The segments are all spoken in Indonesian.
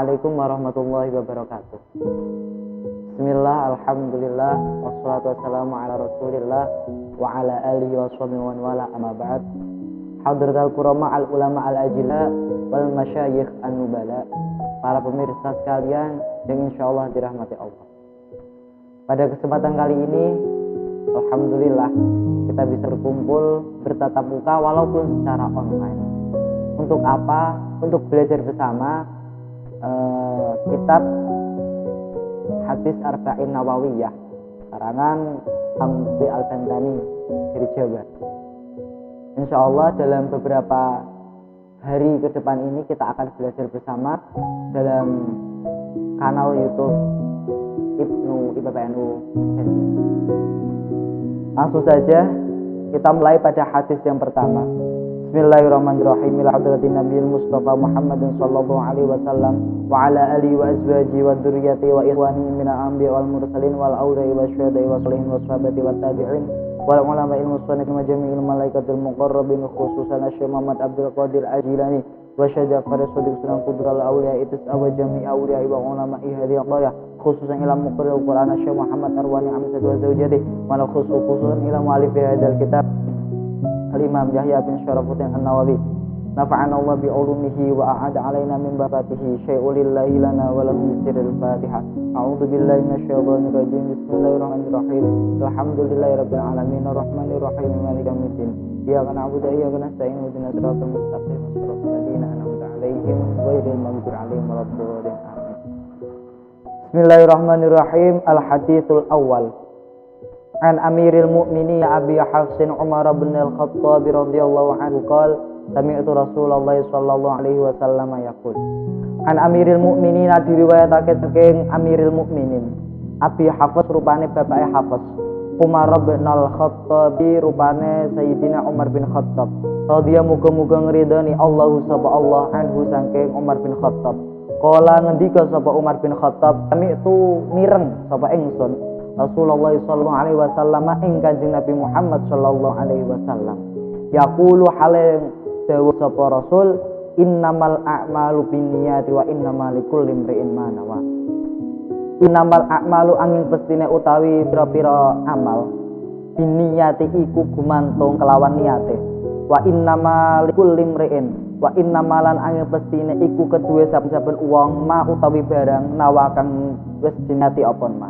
Assalamualaikum warahmatullahi wabarakatuh. Bismillah, alhamdulillah, wassalatu wassalamu ala rasulillah wa ala alihi wa sahbihi wa wala amma ba'd. Hadratul kurama al ulama al ajilla wal masyayikh an nubala. Para pemirsa sekalian yang insyaallah dirahmati Allah. Pada kesempatan kali ini alhamdulillah kita bisa berkumpul bertatap muka walaupun secara online. Untuk apa? Untuk belajar bersama kitab Hadis Arba'in Nawawiyah karangan Hamdi Al-Bantani dari Jawa. Insyaallah dalam beberapa hari ke depan ini kita akan belajar bersama dalam kanal YouTube IPPNU. Langsung saja kita mulai pada hadis yang pertama. Bismillahirrahmanirrahim. Ila hadratin Nabiyil Mustafa Muhammadin sallallahu alaihi wasallam wa ala alihi wa azwajihi wa dzurriyyatihi wa ikhwanihi minal anbiya wal mursalin wal awliya wasyuhada'i wassalihin washabati wattabi'in wal ulama'il musannifin wa jami'il malaikatil muqarrabin khususan Syekh Muhammad Abdul Qadir Al-Jilani wa Syekh Farid Shadiq Sunan Qudral Awliya itis awa jami' awliya wa ulama'i hadhihi al-qaya khususan ila muqarrir Quran Syekh Muhammad Arwani Amsad wa zawjati wa khususan ila mu'allif hadzal kitab Al-Imam Yahya bin Syarafuddin An-Nawawi nafa'ana Allah bi ulumihi wa a'ada alaina min barakatihi syai'un lillahi lana wa lahum sirrul Fatihah. A'udzu billahi minasyaitonir rajim. Bismillahirrahmanirrahim. Alhamdulillahi rabbil alamin arrahmanir rahim maliki yaumiddin. Iyyaka na'budu wa iyyaka nasta'in ihdinas siratal mustaqim siratal ladzina an'amta 'alaihim ghairil maghdubi 'alaihim waladdallin. Amin. Bismillahirrahmanirrahim. Al-haditsul awwal. An Amiril Mu'minin Abi Hafsin Umar bin Al-Khattab radhiyallahu anhu qala sami'tu Rasulullah sallallahu alaihi wasallam yaqul. An Amiril Mu'minin diriwayatake saking Amiril Mu'minin Abi Hafs rupane bapake Hafs Umar bin Al-Khattab rupane Sayyidina Umar bin Khattab radhiyallahu muga-muga ngridani Allahu sapa Allah anhu saking Umar bin Khattab. Kala ngendika sapa Umar bin Khattab sami'tu mireng sapa ingsun Rasulullah sallallahu alaihi wasallam ing Kanjeng Nabi Muhammad sallallahu alaihi wasallam yaqulu hale dawuh sapa Rasul innamal a'malu binniyati wa innamal likulli imri'in ma nawa. Innamal a'malu angin pestine utawi pira-pira amal binniyati iku gumantung kelawan niate wa innamal likulli imri'in wa innamalan angin pestine iku kedue saben-saben wong ma utawi barang nawa kang wis dinati apa ma.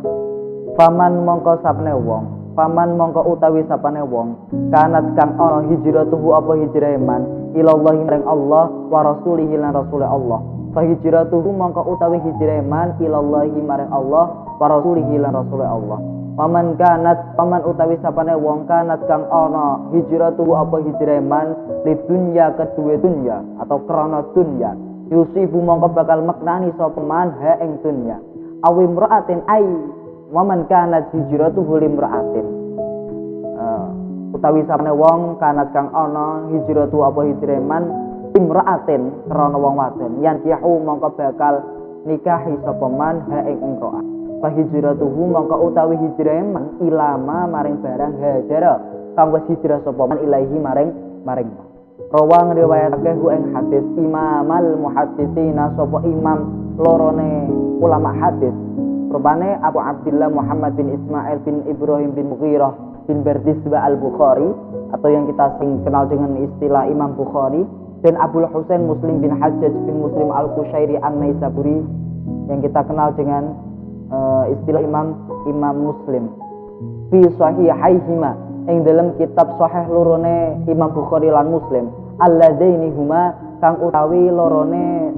Paman mongko sapane wong, paman mongko utawi sapane wong, kanat kang ana hijratuhu apa hijrahe man ilallahi maring Allah wa rasulihi lan rasul Allah. Fa hijratuhu mongko utawi hijrahe man ilallahi maring Allah wa rasulihi lan rasul Allah. Paman kanat paman utawi sapane wong kanat kang ana hijratuhu apa hijrahe man lidunya kedue dunya atau krana dunya. Yusibu mongko bakal maknani sapa man ha ing dunya. Awi mraatin ai waman kanat hijratuhu limra'atin utawi sapane wong kanat kang ana hijratu apa hijreman imra'atin krana wong wadon yan yahu mongko bakal nikahi sapa man ha ing imra'ah fa hijratuhu mongko utawi hijreman ilama maring barang hajara kang wis hijrah sapa man ilahi maring rawang riwayatake hu ing hadis imamal muhadditsina sapa imam lorone ulama hadis rupane Abu Abdullah Muhammad bin Ismail bin Ibrahim bin Mughirah bin Bardisbah Al-Bukhari atau yang kita kenal dengan istilah Imam Bukhari dan Abul Husain Muslim bin Hajjaj bin Muslim Al-Qushairi An-Naisaburi yang kita kenal dengan istilah Imam Muslim fi sahihaihima ing dalam kitab sahih lorone Imam Bukhari lan Muslim alladaini huma kang utawi lorone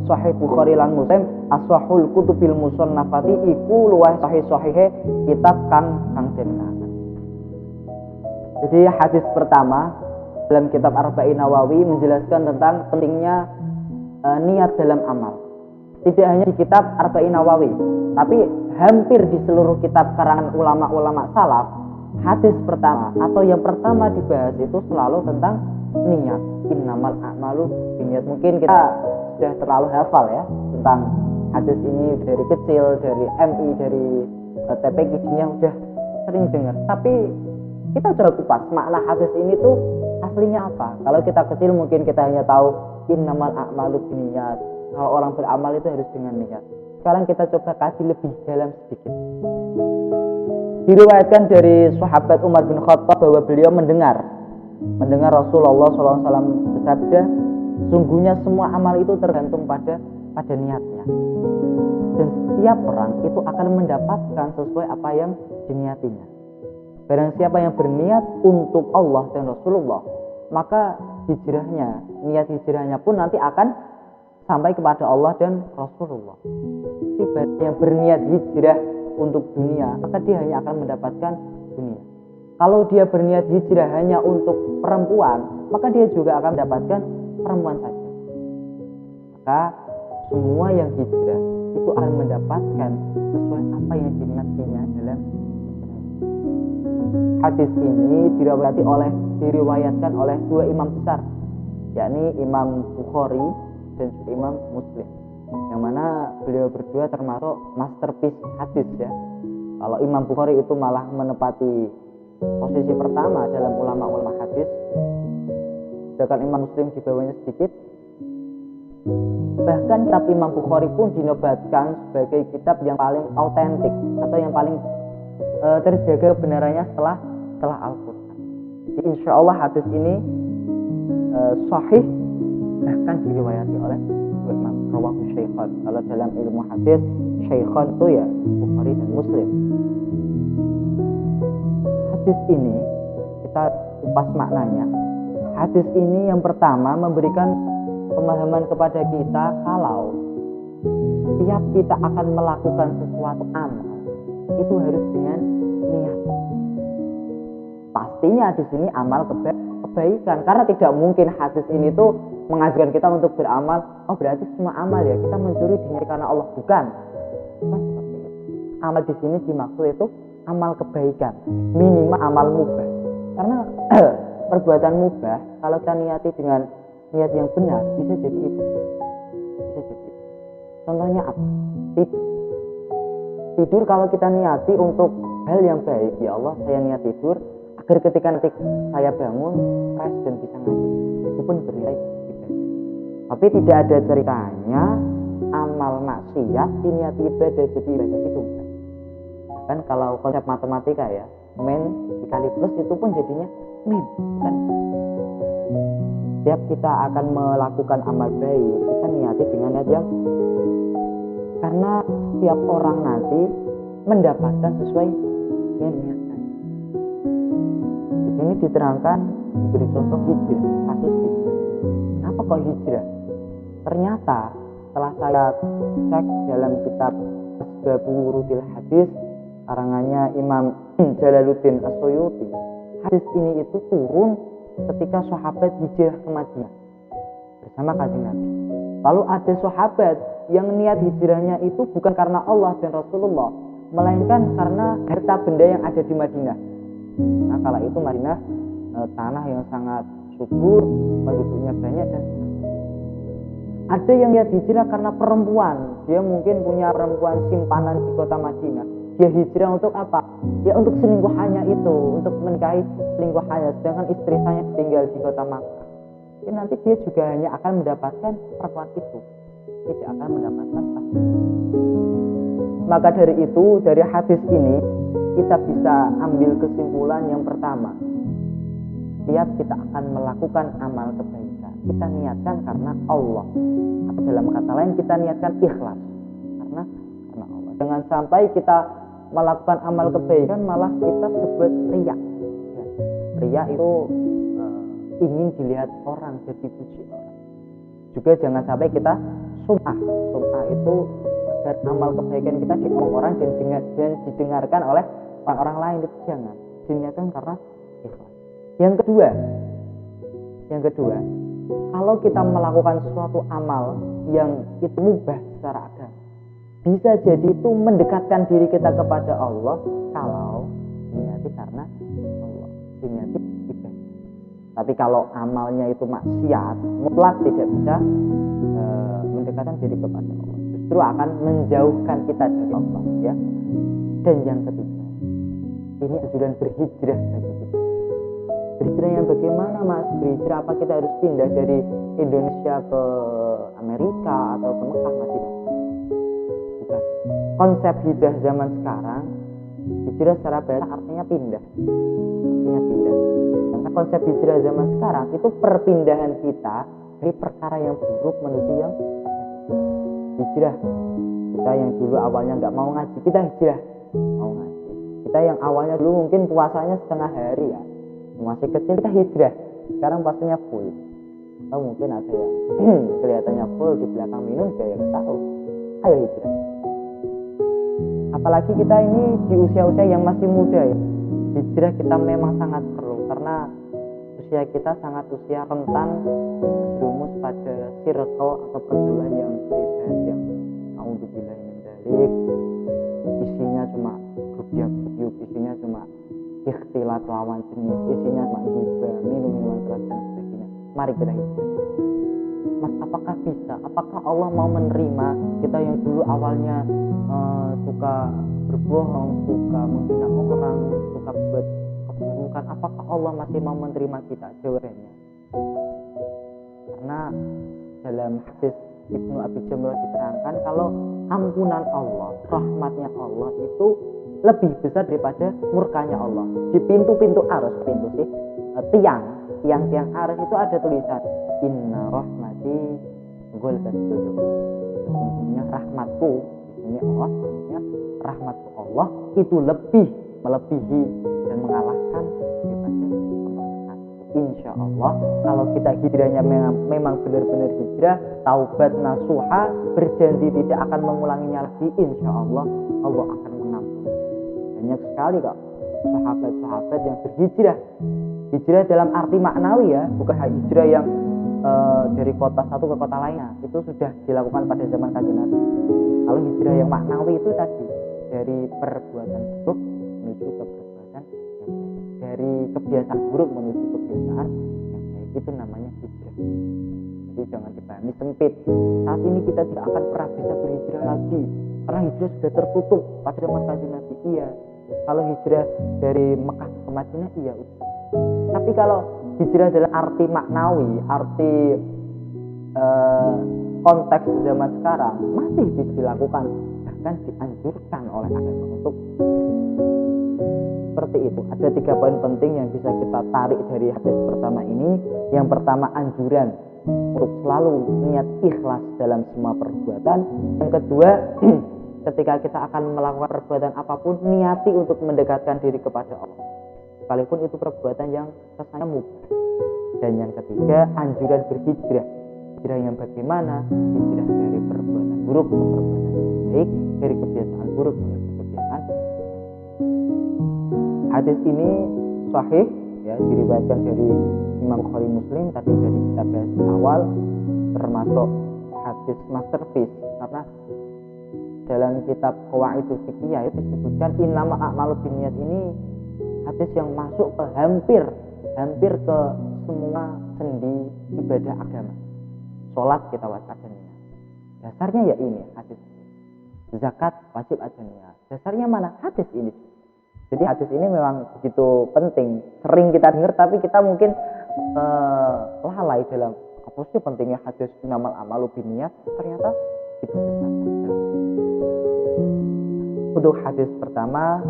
Sahih Bukhari lan Muslim aswahul kutubil musannafati iku luwih sahih-sahihe kitab kang den kaken. Jadi hadis pertama dalam kitab Arba'in Nawawi menjelaskan tentang pentingnya niat dalam amal. Tidak hanya di kitab Arba'in Nawawi, tapi hampir di seluruh kitab karangan ulama-ulama salaf, hadis pertama atau yang pertama dibahas itu selalu tentang niat. Innamal a'malu binniyat. Mungkin kita sudah terlalu hafal ya tentang hadis ini dari kecil, dari MI, dari TPQ yang sudah sering dengar. Tapi kita coba kupas makna hadis ini tuh aslinya apa. Kalau kita kecil mungkin kita hanya tahu innamal a'malu binniyat, Kalau orang beramal itu harus dengan niat. Sekarang kita coba kaji lebih dalam sedikit. Diriwayatkan dari sahabat Umar bin Khattab bahwa beliau mendengar Rasulullah SAW bersabda, sungguhnya semua amal itu tergantung pada niatnya. Dan setiap orang itu akan mendapatkan sesuai apa yang diniatinya. Barang siapa yang berniat untuk Allah dan Rasulullah, maka niat hijrahnya pun nanti akan sampai kepada Allah dan Rasulullah. Yang berniat hijrah untuk dunia, maka dia hanya akan mendapatkan dunia. Kalau dia berniat hijrah hanya untuk perempuan, maka dia juga akan mendapatkan perempuan saja. Maka semua yang hijrah itu akan mendapatkan sesuai apa yang diniatinya dalam hijrah. Hadis ini diriwayatkan oleh dua imam besar, yakni Imam Bukhari dan juga Imam Muslim, yang mana beliau berdua termasuk masterpiece hadis ya. Kalau Imam Bukhari itu malah menepati posisi pertama dalam ulama-ulama hadis, sedangkan Imam Muslim di bawahnya sedikit. Bahkan kitab Imam Bukhari pun dinobatkan sebagai kitab yang paling autentik atau yang paling terjaga kebenarannya setelah Al-Quran. Jadi insya Allah hadis ini sahih, bahkan diriwayati oleh dua imam, rawahu syaikhan. Kalau dalam ilmu hadis, syaikhan itu ya Bukhari dan Muslim. Hadis ini kita kupas maknanya. Hadis ini yang pertama memberikan pemahaman kepada kita kalau setiap kita akan melakukan sesuatu amal itu harus dengan niat. Pastinya di sini amal kebaikan, karena tidak mungkin hadis ini tuh mengajarkan kita untuk beramal. Oh berarti semua amal ya kita mencuri diniati karena Allah, bukan seperti itu. Amal di sini dimaksud itu amal kebaikan, minimal amal mubah. Karena perbuatan mubah kalau kita niati dengan niat yang benar bisa jadi ibadah. Contohnya apa? Tidur kalau kita niati untuk hal yang baik, ya Allah saya niat tidur agar ketika nanti saya bangun fresh dan bisa ngaji, itu pun bernilai ibadah. Tapi tidak ada ceritanya amal maksiat diniati ibadah jadi ibadah, itu bukan. Kan kalau konsep matematika ya, min dikali plus itu pun jadinya min kan. Setiap kita akan melakukan amal baik, kita niati dengan niat yang, karena setiap orang nanti mendapatkan sesuai yang diniatkan. Di sini diterangkan, diberi contoh hijrah, kasus hijrah. Kenapa kok hijrah? Ternyata setelah saya cek dalam kitab Asbabun Wurudil Hadis karangannya Imam Jalaluddin As-Suyuti, hadis ini itu turun ketika sahabat hijrah ke Madinah bersama Kanjeng Nabi. Lalu ada sahabat yang niat hijrahnya itu bukan karena Allah dan Rasulullah, melainkan karena harta benda yang ada di Madinah. Nah, kala itu Madinah tanah yang sangat subur, penduduknya banyak, dan ada yang niat hijrah karena perempuan. Dia mungkin punya perempuan simpanan di kota Madinah. Dia hijrah untuk apa? Ya untuk selingkuhannya itu, untuk menikahi selingkuhannya, sedangkan istri saya tinggal di kota Makkah. Ya, nanti dia juga hanya akan mendapatkan perempuan itu, tidak akan mendapatkan pasti. Maka dari itu, dari hadis ini kita bisa ambil kesimpulan yang pertama. Setiap kita akan melakukan amal kebaikan, kita niatkan karena Allah, atau dalam kata lain kita niatkan ikhlas karena Allah. Jangan sampai kita melakukan amal kebaikan malah kita berbuat riya. Riya itu ingin dilihat orang, jadi puji orang. Juga jangan sampai kita sum'ah itu agar amal kebaikan kita diomong orang dan didengarkan oleh orang lain, itu jangan. Diniatkan karena ikhlas. Yang kedua, kalau kita melakukan suatu amal yang itu mubah secara agama, bisa jadi itu mendekatkan diri kita kepada Allah kalau diniati karena Allah, diniati ibadah. Tapi kalau amalnya itu maksiat, mutlak tidak bisa mendekatkan diri kepada Allah, justru akan menjauhkan kita dari Allah ya. Dan yang ketiga, ini anjuran berhijrah bagi kita. Berhijrah yang bagaimana Mas? Berhijrah apa kita harus pindah dari Indonesia ke Amerika atau ke Mekah, Madinah? Bukan. Konsep hijrah zaman sekarang, hijrah secara bahasa artinya pindah. Artinya pindah. Karena konsep hijrah zaman sekarang itu perpindahan kita dari perkara yang buruk menuju yang hijrah. Kita yang dulu awalnya nggak mau ngaji, kita hijrah mau ngaji. Kita yang awalnya dulu mungkin puasanya setengah hari ya, masih kecil, kita hijrah. Sekarang puasanya full. Atau mungkin ada yang kelihatannya full di belakang minum, saya nggak tahu. Ayo hijrah. Apalagi kita ini di usia-usia yang masih muda ya. Hijrah kita memang sangat perlu karena usia kita sangat usia rentan jerumus pada circle atau pergaulan yang bebas, yang naudzubillah min dzalik, isinya cuma grup, isinya cuma ikhtilat lawan jenis, isinya cuma gibah, minum-minuman keras dan sebagainya. Mari kita hijrah. Mas, apakah bisa? Apakah Allah mau menerima kita yang dulu awalnya suka berbohong, suka menghina orang, suka buat keburukan? Apakah Allah masih mau menerima kita? Jawabannya, karena dalam hadis Ibnu Abi Jamrah diterangkan kalau ampunan Allah, rahmatnya Allah itu lebih besar daripada murkanya Allah. Di pintu-pintu arus, tiang arus itu ada tulisan inna rahmati ghalabat dzunub. Sesungguhnya rahmatku, di sini Allah, maksudnya rahmatku Allah itu melebihi dan mengalahkan daripada kemurkaan. Insya Allah kalau kita hijrahnya memang benar-benar hijrah, taubat nasuha, berjanji tidak akan mengulanginya lagi, insya Allah Allah akan mengampuni. Banyak sekali kok sahabat-sahabat yang berhijrah. Hijrah dalam arti maknawi ya, bukan hijrah yang dari kota satu ke kota lainnya. Itu sudah dilakukan pada zaman Kanjeng Nabi. Kalau hijrah yang maknawi itu tadi dari perbuatan buruk menuju ke perbuatan yang baik, dari kebiasaan buruk menuju kebiasaan yang baik, itu namanya hijrah. Jadi jangan dipahami sempit. Saat ini kita tidak akan pernah bisa berhijrah lagi karena hijrah sudah tertutup pada zaman Kanjeng Nabi. Iya. Kalau hijrah dari Mekah ke Madinah, iya. Tapi kalau hijrah dalam arti maknawi, arti konteks zaman sekarang, masih bisa dilakukan, bahkan dianjurkan oleh agama untuk seperti itu. Ada 3 poin penting yang bisa kita tarik dari hadis pertama ini. Yang pertama, anjuran untuk selalu niat ikhlas dalam semua perbuatan. Yang kedua, ketika kita akan melakukan perbuatan apapun, niati untuk mendekatkan diri kepada Allah, sekalipun itu perbuatan yang kesannya mubah. Dan yang ketiga, anjuran berhijrah. Hijrah yang bagaimana? Hijrah dari perbuatan buruk ke perbuatan yang baik, dari kebiasaan buruk menuju kebiasaan. Hadis ini sahih ya, diriwayatkan dari Imam Bukhari Muslim, tadi sudah kita bahas di awal, termasuk hadis masterpiece karena dalam kitab Qawaidul Fiqhiyah itu disebutkan innama a'malu binniyat. Ini hadis yang masuk ke hampir ke semua sendi ibadah agama. Sholat kita wajib ada niat, dasarnya ya ini hadis. Zakat wajib ada niat, dasarnya mana? Hadis ini. Jadi hadis ini memang begitu penting, sering kita dengar tapi kita mungkin lalai dalam apa sih pentingnya hadis innamal a'malu binniyat. Ternyata itu besar. Untuk hadis pertama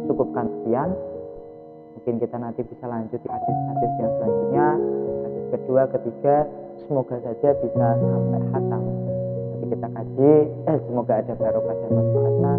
cukupkan sekian. Mungkin kita nanti bisa lanjut di hadis-hadis yang selanjutnya. Hadis kedua, ketiga, semoga saja bisa sampai khatam. Nanti kita kaji, semoga ada barokah dan manfaatnya.